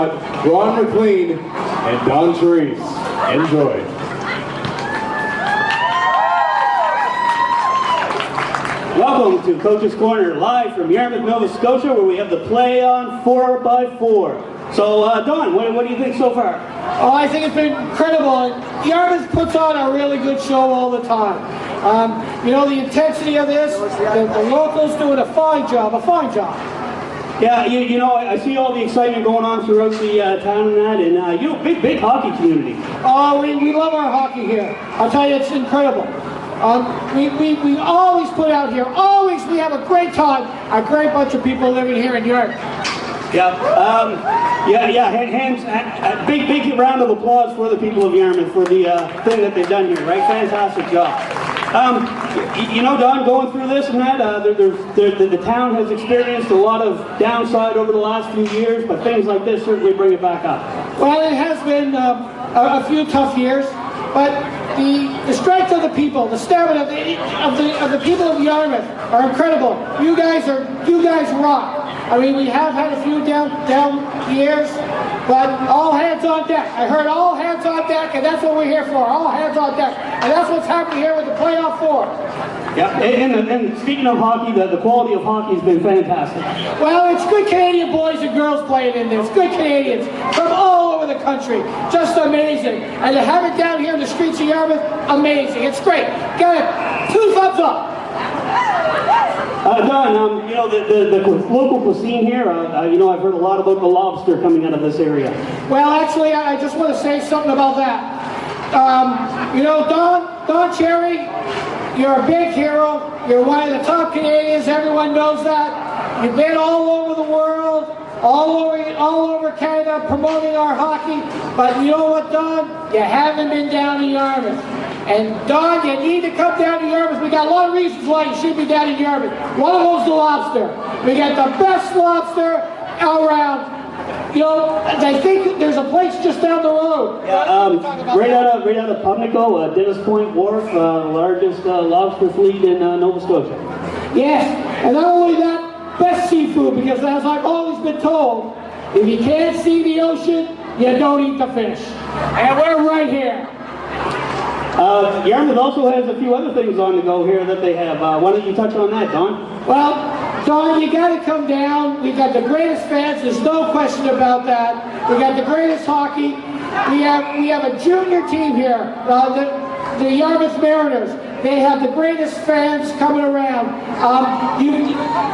Ron McLean and Don Cherise. Enjoy. Welcome to Coach's Corner, live from Yarmouth, Nova Scotia, where we have the play on 4x4. So, Don, what do you think so far? Oh, I think it's been incredible. Yarmouth puts on a really good show all the time. You know, the intensity of this, the locals doing a fine job, Yeah, you know, I see all the excitement going on throughout the town and that, and you know, big hockey community. Oh, we love our hockey here. I'll tell you, it's incredible. We always put out here, always we have a great time, a great bunch of people living here in Yarmouth. Yeah, big round of applause for the people of Yarmouth for the thing that they've done here, right? Fantastic job. You know, Don, going through this and that, the town has experienced a lot of downside over the last few years, but things like this certainly bring it back up. Well, it has been a few tough years, but the strength of the people, the stamina of the people of Yarmouth are incredible. You guys rock. I mean, we have had a few down years, but all hands on deck. I heard all hands on deck, and that's what we're here for. All hands on deck, and that's what's happening here with the playoff 4. Yeah, and speaking of hockey, the quality of hockey has been fantastic. Well, it's good Canadian boys and girls playing in this. Good Canadians from all over the country. Just amazing. And to have it down here in the streets of Yarmouth, amazing. It's great. Got it. 2 thumbs up. Don, you know, the local cuisine here, you know, I've heard a lot about the lobster coming out of this area. Well, actually, I just want to say something about that. You know, Don Cherry, you're a big hero. You're one of the top Canadians. Everyone knows that. You've been all over the world, all over Canada promoting our hockey. But you know what, Don? You haven't been down to Yarmouth. And Don, you need to come down to Yarmouth. We got a lot of reasons why you should be down in Yarmouth. One of those is the lobster. We got the best lobster around. You know, I think there's a place just down the road. Yeah, right out of Pubnico, Dennis Point Wharf, largest lobster fleet in Nova Scotia. Yes, and not only that, best seafood, because as I've always been told, if you can't see the ocean, you don't eat the fish. And we're right here. Yarmouth also has a few other things on the go here that they have. Why don't you touch on that, Don? Well, Don, you got to come down. We got the greatest fans. There's no question about that. We got the greatest hockey. We have a junior team here, the Yarmouth Mariners. They have the greatest fans coming around.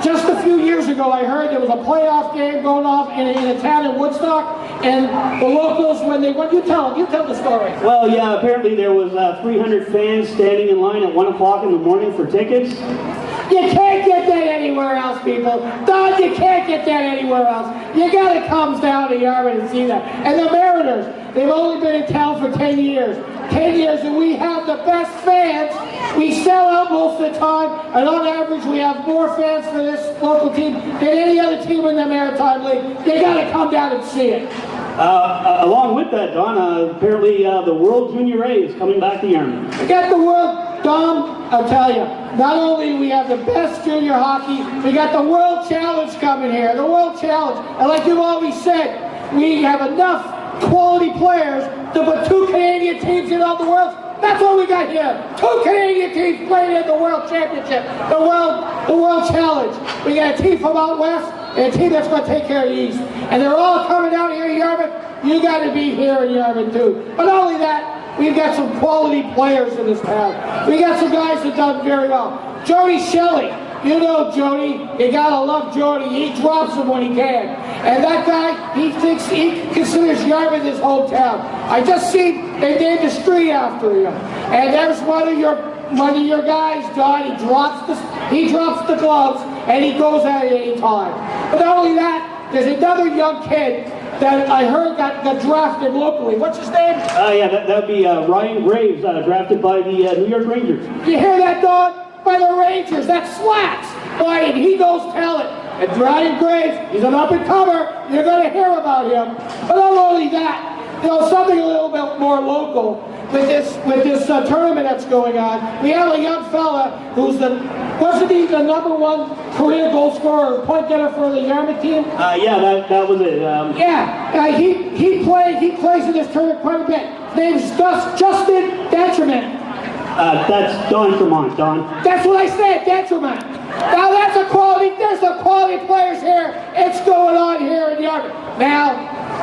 Just a few years ago, I heard there was a playoff game going off in a town in Woodstock, and the locals, when they went, you tell the story. Well, yeah, apparently there was 300 fans standing in line at 1 o'clock in the morning for tickets. You can't get that anywhere else, people. Don, you can't get that anywhere else. You gotta come down to Yarmouth and see that. And the Mariners, they've only been in town for 10 years. 10 years, and we have the best fans. We sell out most of the time, and on average, we have more fans for this local team than any other team in the Maritime League. You gotta come down and see it. Along with that, Don, apparently the World Junior A is coming back to Yarmouth. We got the World, Don, I'll tell you, not only do we have the best junior hockey, we got the World Challenge coming here, the World Challenge. And like you've always said, we have enough quality players to put 2 Canadian teams in all the world. That's what we got here. 2 Canadian teams playing in the World Championship, the World Challenge. We got a team from out west and a team that's going to take care of the east. And they're all coming down here in Yarmouth. You got to be here in Yarmouth too. But not only that, we've got some quality players in this town. We got some guys that done very well. Jody Shelley. You know Jody, you gotta love Jody. He drops them when he can. And that guy, he considers Yarmouth his hometown. I just seen they named a street after him. And there's one of your guys, Don. He drops the gloves and he goes at it any time. But not only that, there's another young kid that I heard got drafted locally. What's his name? Yeah, that'd be Ryan Graves, drafted by the New York Rangers. You hear that, Don? By the Rangers, that's Slats. Boy, and he goes tell it. And Ryan Graves, he's an up-and-comer. You're going to hear about him. But not only that, you know, something a little bit more local with this tournament that's going on. We have a young fella who's wasn't he the #1 career goal scorer, point getter for the Yarmouth team? Yeah, that was it. He plays in this tournament quite a bit. His name's Justin Detriment. That's Don Tremont, Don. That's what I said, Detriment. Now that's a quality. There's some quality players here. It's going on here in Yarmouth. Now,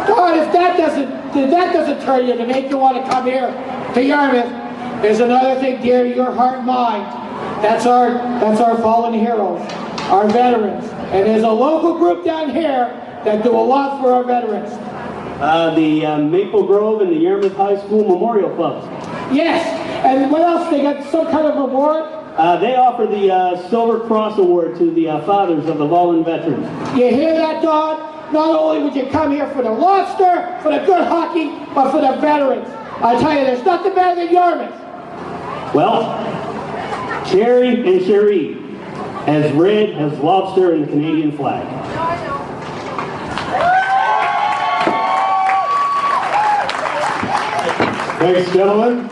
God, if that doesn't turn you to make you want to come here to Yarmouth, there's another thing dear to your heart and mind. That's our fallen heroes, our veterans, and there's a local group down here that do a lot for our veterans. The Maple Grove and the Yarmouth High School Memorial Clubs. Yes, and what else? They got some kind of award? They offer the Silver Cross Award to the fathers of the fallen veterans. You hear that, Don? Not only would you come here for the lobster, for the good hockey, but for the veterans. I tell you, there's nothing better than Yarmouth. Well, Cherry and Cherise, as red as lobster in the Canadian flag. Thanks, gentlemen.